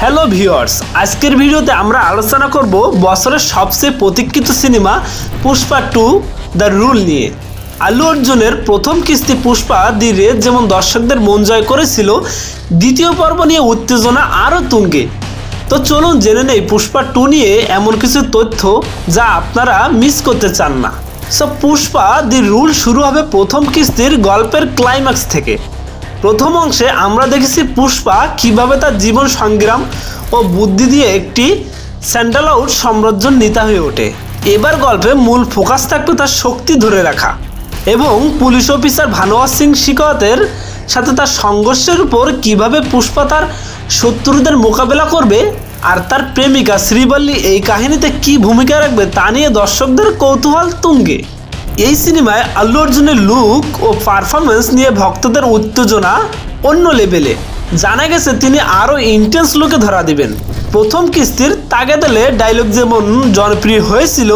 Hello viewers, আজকের ভিডিওতে আমরা আলোচনা করব বছরের সবচেয়ে প্রতীক্ষিত সিনেমা পুষ্পা 2 দ্য রুল নিয়ে। আল্লু অর্জুনের প্রথম কিস্তি পুষ্পা দি রেস যেমন দর্শকদের মন জয় করেছিল, দ্বিতীয় পর্ব নিয়ে উত্তেজনা আরও তুঙ্গে। তো চলুন জেনে নেই পুষ্পা 2 নিয়ে এমন কিছু তথ্য যা আপনারা মিস করতে চান না। পুষ্পা দি রুল শুরু হবে প্রথম কিস্তির গল্পের ক্লাইম্যাক্স থেকে। প্রথম অংশে আমরা দেখেছি পুষ্পা কিভাবে তার জীবন সংগ্রাম ও বুদ্ধি দিয়ে একটি স্যান্ডালউড সাম্রাজ্য নেতা হয়ে ওঠে। এবার গল্পে মূল ফোকাস থাকবে তার শক্তি ধরে রাখা এবং পুলিশ অফিসার ভানুয়া সিং শিকাওয়াতের সাথে তার সংঘর্ষের উপর কিভাবে পুষ্পা তার শত্রুদের মোকাবেলা করবে, আর তার প্রেমিকা শ্রীবল্লী এই কাহিনীতে কি ভূমিকা রাখবে তা নিয়ে দর্শকদের কৌতূহল তুঙ্গে। এই সিনেমায় আল্লু অর্জুনের লুক ও পারফরমেন্স নিয়ে ভক্তদের উত্তেজনা অন্য লেভেলে। জানা গেছে তিনি আরও ইন্টেন্স লুকে ধরা দিবেন। প্রথম কিস্তির তাগেদেলে ডায়লগ যেমন জনপ্রিয় হয়েছিল,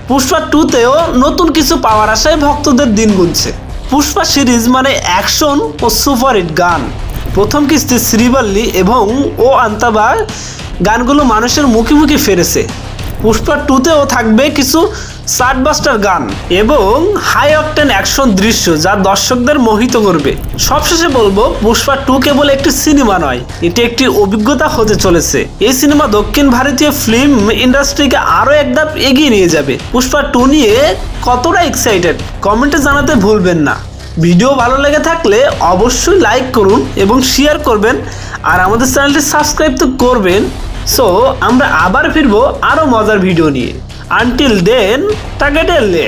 পুষ্পা 2তেও নতুন কিছু পাওয়ার আশায় ভক্তদের দিন গুনছে। পুষ্পা সিরিজ মানে অ্যাকশন ও সুপারহিট গান। প্রথম কিস্তি শ্রীবল্লী এবং ও আন্তাবা গানগুলো মানুষের মুখে মুখে ফেরেছে। পুষ্পা 2তেও থাকবে কিছু চার্টবাস্টার গান এবং হাই অকটেন অ্যাকশন দৃশ্য যা দর্শকদের মোহিত করবে। সবশেষে বলবো, পুষ্পা 2 কেবল একটি সিনেমা নয়, এটি একটি অভিজ্ঞতা হতে চলেছে। এই সিনেমা দক্ষিণ ভারতীয় ফিল্ম ইন্ডাস্ট্রিকে আরও এক ধাপ এগিয়ে নিয়ে যাবে। পুষ্পা 2 নিয়ে কতটা এক্সাইটেড কমেন্টে জানাতে ভুলবেন না। ভিডিও ভালো লেগে থাকলে অবশ্যই লাইক করুন এবং শেয়ার করবেন, আর আমাদের চ্যানেলটি সাবস্ক্রাইব তো করবেন। সো আমরা আবার ফিরবো আরও মজার ভিডিও নিয়ে। Until then, take it easy.